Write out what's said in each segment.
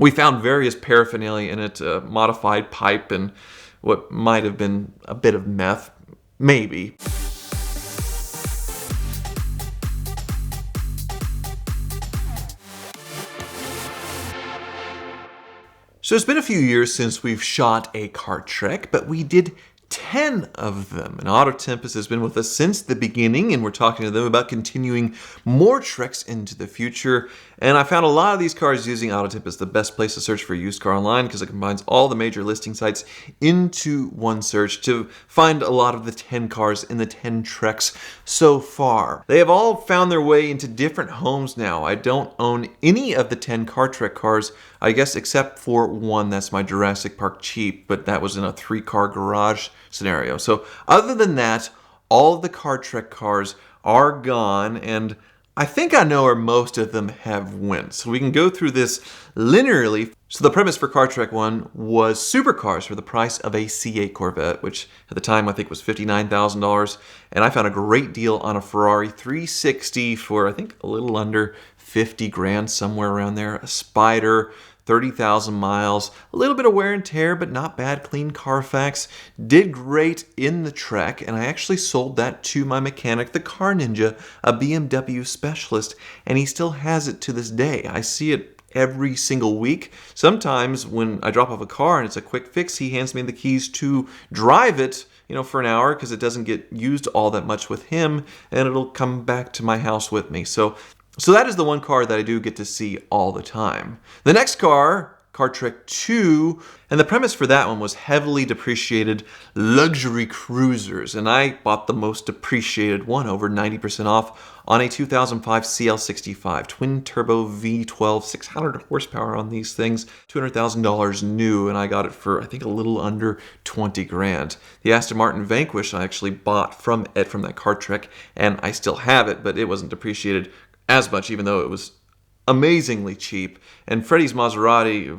We found various paraphernalia in it, a modified pipe and what might have been a bit of meth, maybe. So it's been a few years since we've shot a car trek, but we did 10 of them. And Auto Tempest has been with us since the beginning, and we're talking to them about continuing more treks into the future. And I found a lot of these cars using Auto Tempest, the best place to search for a used car online, because it combines all the major listing sites into one search to find a lot of the 10 cars in the 10 treks so far. They have all found their way into different homes now. I don't own any of the 10 car trek cars, I guess, except for one. That's my Jurassic Park Jeep, but that was in a 3-car garage scenario. So other than that, all of the car trek cars are gone, and I think I know where most of them have went. So we can go through this linearly. So the premise for Car Trek 1 was Supercars for the price of a C8 Corvette, which at the time I think was $59,000. And I found a great deal on a Ferrari 360 for I think a little under 50 grand, somewhere around there. A Spider, 30,000 miles, a little bit of wear and tear, but not bad, clean Carfax. Did great in the trek, and I actually sold that to my mechanic, the Car Ninja, a BMW specialist, and he still has it to this day. I see it every single week. Sometimes when I drop off a car and it's a quick fix, he hands me the keys to drive it, for an hour, because it doesn't get used all that much with him, and it'll come back to my house with me. So that is the one car that I do get to see all the time. The next car, Car Trek 2, and the premise for that one was heavily depreciated luxury cruisers, and I bought the most depreciated one, over 90% off, on a 2005 CL65 twin-turbo V12, 600 horsepower on these things, $200,000 new, and I got it for, I think, a little under 20 grand. The Aston Martin Vanquish I actually bought from Ed from that Car Trek, and I still have it, but it wasn't depreciated as much, even though it was amazingly cheap. And Freddie's Maserati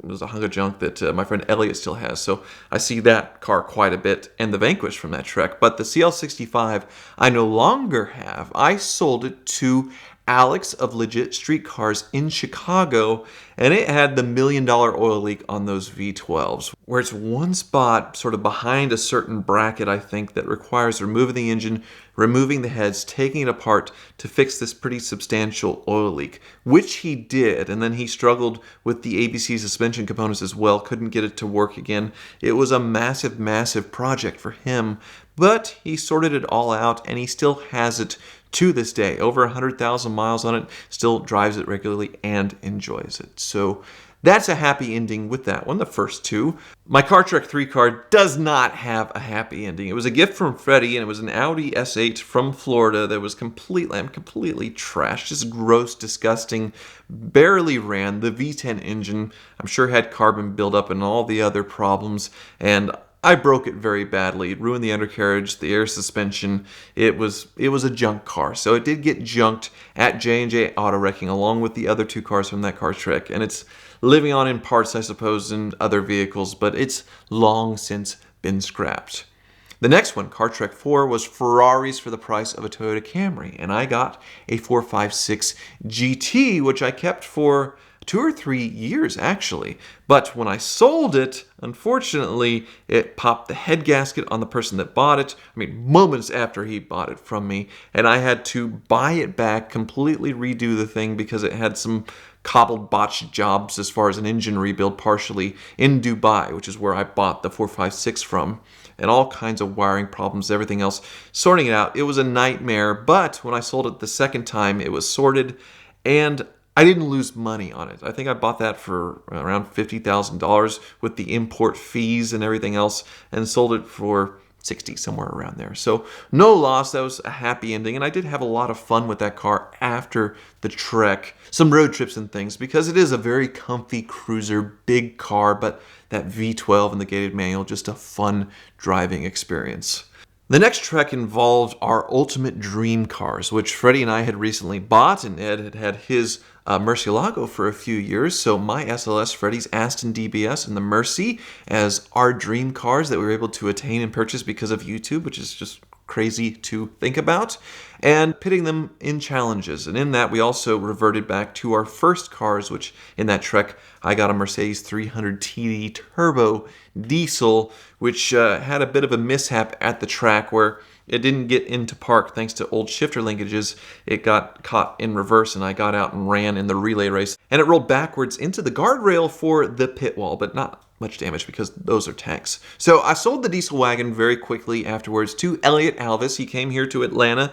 was a hunk of junk that my friend Elliot still has, so I see that car quite a bit, and the Vanquish from that trek. But the CL65 I no longer have. I sold it to Alex of Legit Street Cars in Chicago, and it had the $1 million oil leak on those V12s, where it's one spot sort of behind a certain bracket, I think, that requires removing the engine, removing the heads, taking it apart to fix this pretty substantial oil leak, which he did. And then he struggled with the ABC suspension components as well, couldn't get it to work again. It was a massive, massive project for him, but he sorted it all out, and he still has it to this day. Over 100,000 miles on it, still drives it regularly and enjoys it. So that's a happy ending with that one, the first two. My Car Trek 3 car does not have a happy ending. It was a gift from Freddie, and it was an Audi S8 from Florida that was completely trashed, just gross, disgusting, barely ran. The V10 engine, I'm sure, had carbon buildup and all the other problems, and I broke it very badly. It ruined the undercarriage, the air suspension. It was a junk car. So it did get junked at J&J Auto Wrecking along with the other 2 cars from that Car Trek. And it's living on in parts, I suppose, in other vehicles, but it's long since been scrapped. The next one, Car Trek 4, was Ferraris for the price of a Toyota Camry. And I got a 456 GT, which I kept for 2 or 3 years, actually. But when I sold it, unfortunately, it popped the head gasket on the person that bought it. Moments after he bought it from me. And I had to buy it back, completely redo the thing because it had some cobbled, botched jobs as far as an engine rebuild partially in Dubai, which is where I bought the 456 from. And all kinds of wiring problems, everything else. Sorting it out, it was a nightmare. But when I sold it the second time, it was sorted, and I didn't lose money on it. I think I bought that for around $50,000 with the import fees and everything else, and sold it for 60, somewhere around there. So no loss. That was a happy ending, and I did have a lot of fun with that car after the trek. Some road trips and things, because it is a very comfy cruiser, big car, but that V12 and the gated manual, just a fun driving experience. The next trek involved our ultimate dream cars, which Freddie and I had recently bought, and Ed had had his Murcielago for a few years. So my SLS, Freddie's Aston DBS, and the Mercy as our dream cars that we were able to attain and purchase because of YouTube, which is just crazy to think about, and pitting them in challenges. And in that, we also reverted back to our first cars, which in that trek, I got a Mercedes 300 TD Turbo Diesel, which had a bit of a mishap at the track where it didn't get into park thanks to old shifter linkages. It got caught in reverse, and I got out and ran in the relay race. And it rolled backwards into the guardrail for the pit wall, but not much damage because those are tanks. So I sold the diesel wagon very quickly afterwards to Elliot Alvis. He came here to Atlanta,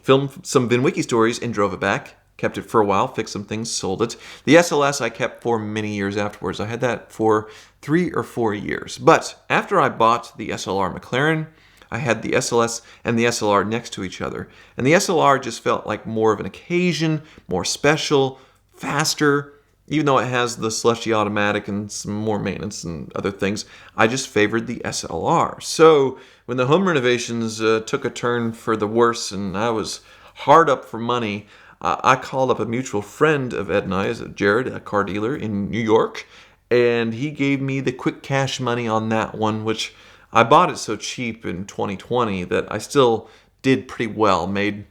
filmed some VINwiki stories, and drove it back. Kept it for a while, fixed some things, sold it. The SLS I kept for many years afterwards. I had that for 3 or 4 years. But after I bought the SLR McLaren, I had the SLS and the SLR next to each other. And the SLR just felt like more of an occasion, more special, faster. Even though it has the slushy automatic and some more maintenance and other things, I just favored the SLR. So when the home renovations took a turn for the worse and I was hard up for money, I called up a mutual friend of Ed and I's, Jared, a car dealer in New York, and he gave me the quick cash money on that one, which I bought it so cheap in 2020 that I still did pretty well, made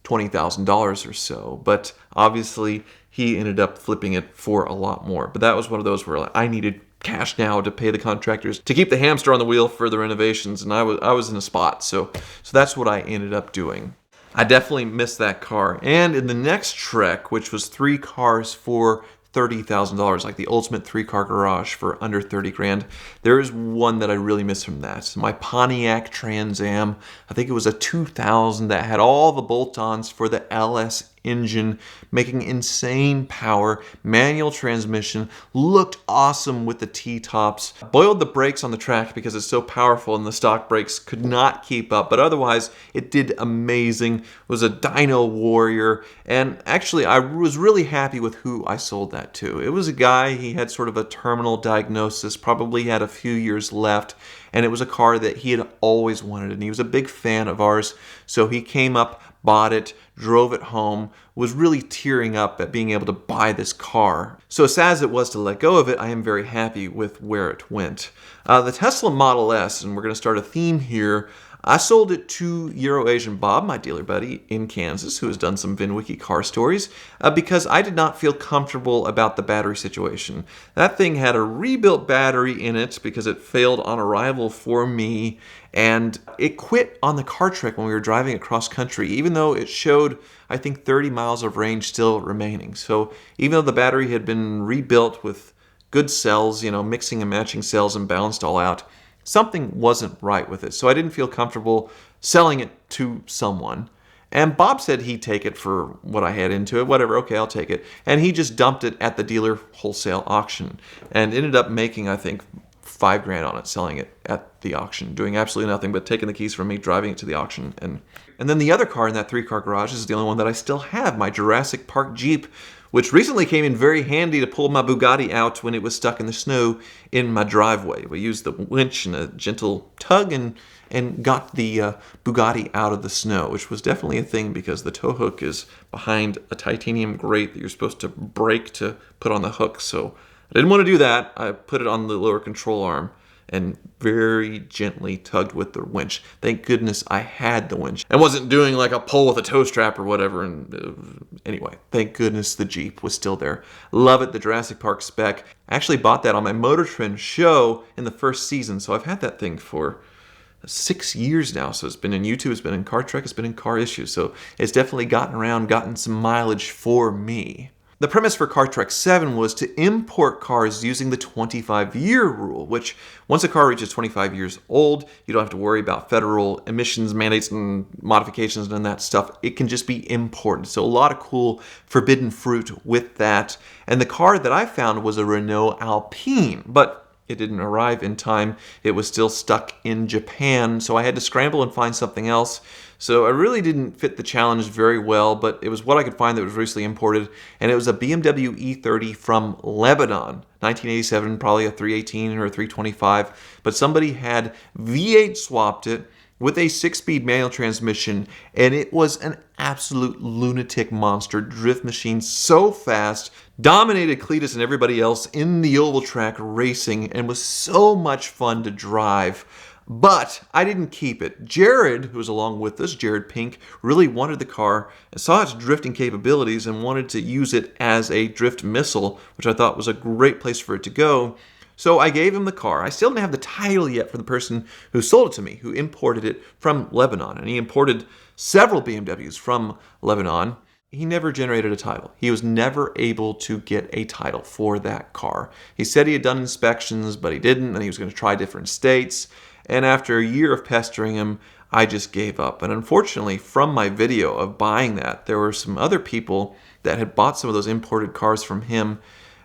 $20,000 or so. But obviously, he ended up flipping it for a lot more. But that was one of those where I needed cash now to pay the contractors to keep the hamster on the wheel for the renovations, and I was in a spot. So that's what I ended up doing. I definitely missed that car. And in the next trek, which was 3 cars for $30,000, like the ultimate 3-car garage for under 30 grand. There is one that I really miss from that. My Pontiac Trans Am. I think it was a 2000 that had all the bolt-ons for the LS engine, making insane power, manual transmission, looked awesome with the T-tops. Boiled the brakes on the track because it's so powerful and the stock brakes could not keep up, but otherwise it did amazing. It was a dyno warrior, and actually I was really happy with who I sold that to. It was a guy, he had sort of a terminal diagnosis, probably had a few years left, and it was a car that he had always wanted, and he was a big fan of ours, so he came up, bought it, drove it home, was really tearing up at being able to buy this car. So as sad as it was to let go of it, I am very happy with where it went. The Tesla Model S, and we're going to start a theme here, I sold it to Euro-Asian Bob, my dealer buddy in Kansas, who has done some VINwiki car stories, because I did not feel comfortable about the battery situation. That thing had a rebuilt battery in it because it failed on arrival for me, and it quit on the car trek when we were driving across country, even though it showed, I think, 30 miles of range still remaining. So even though the battery had been rebuilt with good cells, mixing and matching cells and balanced all out, something wasn't right with it. So I didn't feel comfortable selling it to someone. And Bob said he'd take it for what I had into it. Whatever, okay, I'll take it. And he just dumped it at the dealer wholesale auction and ended up making, I think, $5,000 on it, selling it at the auction, doing absolutely nothing but taking the keys from me, driving it to the auction. And then the other car in that 3-car garage is the only one that I still have, my Jurassic Park Jeep, which recently came in very handy to pull my Bugatti out when it was stuck in the snow in my driveway. We used the winch and a gentle tug and got the Bugatti out of the snow, which was definitely a thing because the tow hook is behind a titanium grate that you're supposed to break to put on the hook. So I didn't want to do that. I put it on the lower control arm and very gently tugged with the winch. Thank goodness I had the winch and wasn't doing like a pull with a tow strap or whatever. And anyway, thank goodness the Jeep was still there. Love it, the Jurassic Park spec. I actually bought that on my Motor Trend show in the first season, so I've had that thing for 6 years now. So it's been in YouTube, it's been in Car Trek, it's been in Car Issues. So it's definitely gotten some mileage for me. The premise for Car Trek 7 was to import cars using the 25-year rule, which once a car reaches 25 years old, you don't have to worry about federal emissions mandates and modifications and that stuff. It can just be imported. So a lot of cool forbidden fruit with that. And the car that I found was a Renault Alpine, but it didn't arrive in time. It was still stuck in Japan, so I had to scramble and find something else. So I really didn't fit the challenge very well, but it was what I could find that was recently imported, and it was a BMW E30 from Lebanon, 1987, probably a 318 or a 325, but somebody had V8 swapped it with a 6-speed manual transmission, and it was an absolute lunatic monster drift machine, so fast, dominated Cletus and everybody else in the oval track racing, and was so much fun to drive. But I didn't keep it. Jared, who was along with us, Jared Pink, really wanted the car and saw its drifting capabilities and wanted to use it as a drift missile, which I thought was a great place for it to go. So I gave him the car. I still didn't have the title yet from the person who sold it to me, who imported it from Lebanon. And he imported several BMWs from Lebanon. He never generated a title. He was never able to get a title for that car. He said he had done inspections, but he didn't, and he was going to try different states. And after a year of pestering him, I just gave up. And unfortunately, from my video of buying that, there were some other people that had bought some of those imported cars from him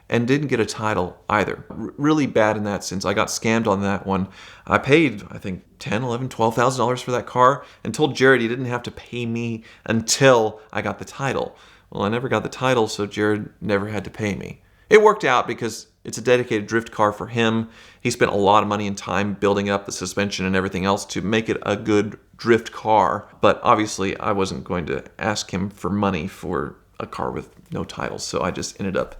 and didn't get a title either. Really bad in that sense. I got scammed on that one. I paid, I think, $10,000, $11,000, $12,000 for that car and told Jared he didn't have to pay me until I got the title. Well, I never got the title, so Jared never had to pay me. It worked out because it's a dedicated drift car for him. He spent a lot of money and time building up the suspension and everything else to make it a good drift car. But obviously, I wasn't going to ask him for money for a car with no title, so I just ended up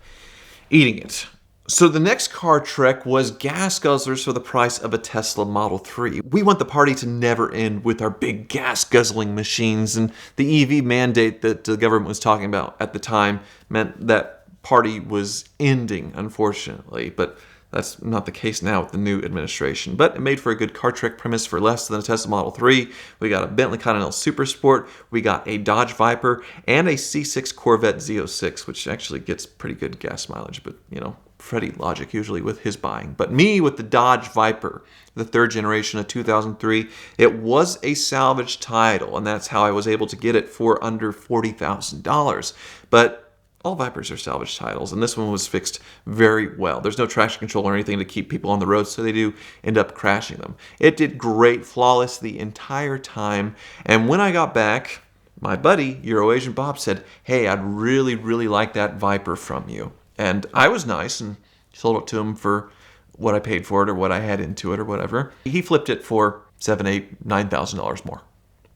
eating it. So the next car trek was gas guzzlers for the price of a Tesla Model 3. We want the party to never end with our big gas guzzling machines, and the EV mandate that the government was talking about at the time meant that party was ending, unfortunately, but that's not the case now with the new administration. But it made for a good car trek premise for less than a Tesla Model 3. We got a Bentley Continental Super Sport, we got a Dodge Viper, and a C6 Corvette Z06, which actually gets pretty good gas mileage, but you know, Freddie logic usually with his buying. But me with the Dodge Viper, the third generation of 2003, it was a salvage title, and that's how I was able to get it for under $40,000. But all Vipers are salvage titles, and this one was fixed very well. There's no traction control or anything to keep people on the road, so they do end up crashing them. It did great, flawless the entire time, and when I got back, my buddy, Euro-Asian Bob, said, "Hey, I'd really, really like that Viper from you." And I was nice and sold it to him for what I paid for it or what I had into it or whatever. He flipped it for $7,000, $8,000, $9,000 more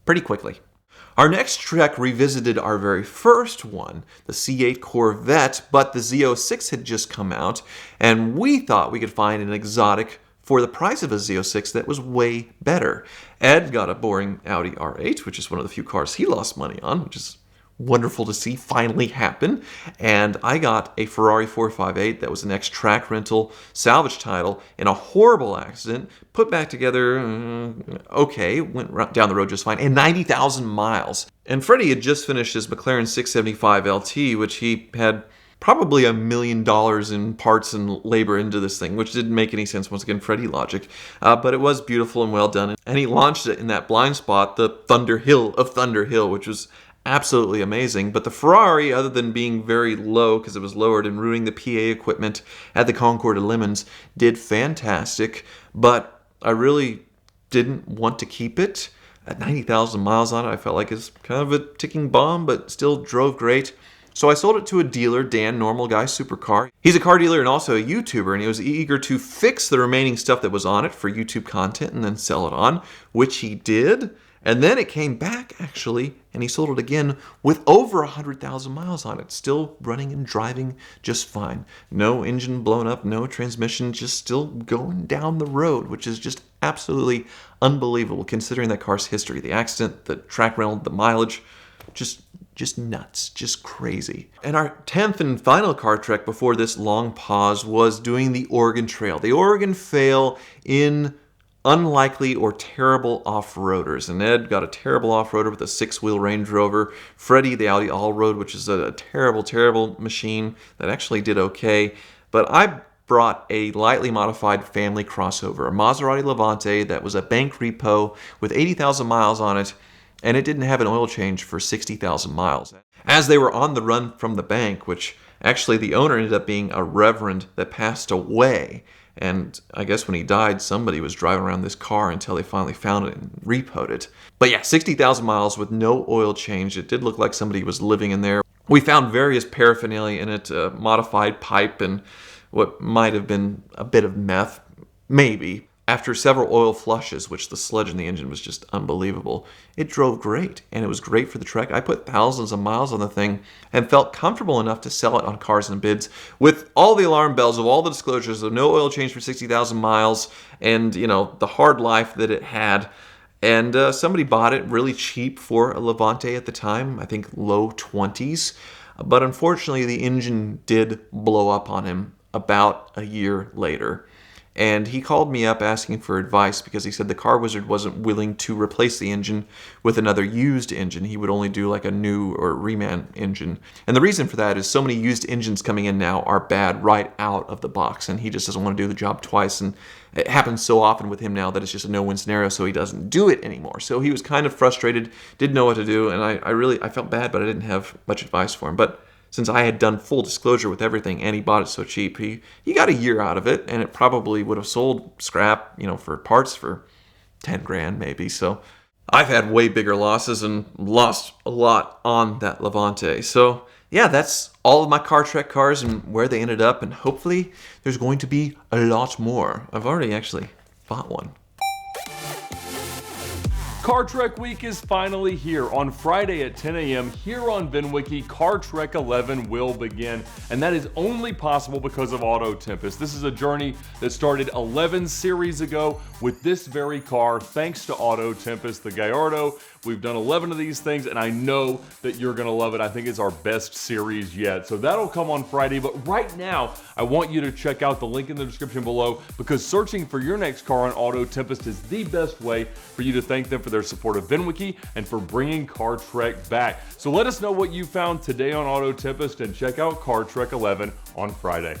pretty quickly. Our next trek revisited our very first one, the C8 Corvette, but the Z06 had just come out, and we thought we could find an exotic for the price of a Z06 that was way better. Ed got a boring Audi R8, which is one of the few cars he lost money on, which is wonderful to see finally happen. And I got a Ferrari 458 that was an ex-track rental salvage title in a horrible accident, put back together, okay, went down the road just fine, and 90,000 miles. And Freddie had just finished his McLaren 675 LT, which he had probably $1 million in parts and labor into this thing, which didn't make any sense, once again, Freddie logic. But it was beautiful and well done. And he launched it in that blind spot, the Thunder Hill of Thunder Hill, which was absolutely amazing. But the Ferrari, other than being very low because it was lowered and ruining the PA equipment at the Concours de Lemons, did fantastic. But I really didn't want to keep it. At 90,000 miles on it, I felt like it's kind of a ticking bomb, but still drove great. So I sold it to a dealer, Dan, Normal Guy Supercar. He's a car dealer and also a YouTuber, and he was eager to fix the remaining stuff that was on it for YouTube content and then sell it on, which he did. And then it came back, actually, and he sold it again with over 100,000 miles on it, still running and driving just fine. No engine blown up, no transmission, just still going down the road, which is just absolutely unbelievable considering that car's history. The accident, the track rental, the mileage, just nuts, just crazy. And our 10th and final car trek before this long pause was doing the Oregon Trail. The Oregon Fail in unlikely or terrible off-roaders. And Ed got a terrible off-roader with a 6-wheel Range Rover. Freddie, the Audi Allroad, which is a terrible, terrible machine that actually did okay. But I brought a lightly modified family crossover, a Maserati Levante that was a bank repo with 80,000 miles on it, and it didn't have an oil change for 60,000 miles. As they were on the run from the bank, which actually the owner ended up being a reverend that passed away, and I guess when he died, somebody was driving around this car until they finally found it and repoed it. But yeah, 60,000 miles with no oil change. It did look like somebody was living in there. We found various paraphernalia in it, a modified pipe and what might have been a bit of meth, maybe. After several oil flushes, which the sludge in the engine was just unbelievable, it drove great, and it was great for the trek. I put thousands of miles on the thing and felt comfortable enough to sell it on Cars and Bids with all the alarm bells of all the disclosures of no oil change for 60,000 miles and, the hard life that it had. And somebody bought it really cheap for a Levante at the time, I think low 20s. But unfortunately, the engine did blow up on him about a year later. And he called me up asking for advice because he said the car wizard wasn't willing to replace the engine with another used engine. He would only do like a new or reman engine. And the reason for that is so many used engines coming in now are bad right out of the box. And he just doesn't want to do the job twice. And it happens so often with him now that it's just a no-win scenario, so he doesn't do it anymore. So he was kind of frustrated, didn't know what to do. And I felt bad, but I didn't have much advice for him. But since I had done full disclosure with everything and he bought it so cheap, he got a year out of it, and it probably would have sold scrap, for parts for 10 grand maybe. So I've had way bigger losses and lost a lot on that Levante. So yeah, that's all of my Car Trek cars and where they ended up, and hopefully there's going to be a lot more. I've already actually bought one. Car Trek Week is finally here. On Friday at 10 a.m. here on VINwiki, Car Trek 11 will begin, and that is only possible because of Auto Tempest. This is a journey that started 11 series ago with this very car, thanks to Auto Tempest, the Gallardo. We've done 11 of these things, and I know that you're gonna love it. I think it's our best series yet. So that'll come on Friday, but right now, I want you to check out the link in the description below, because searching for your next car on Auto Tempest is the best way for you to thank them for their support of VINwiki and for bringing Car Trek back. So let us know what you found today on Auto Tempest, and check out Car Trek 11 on Friday.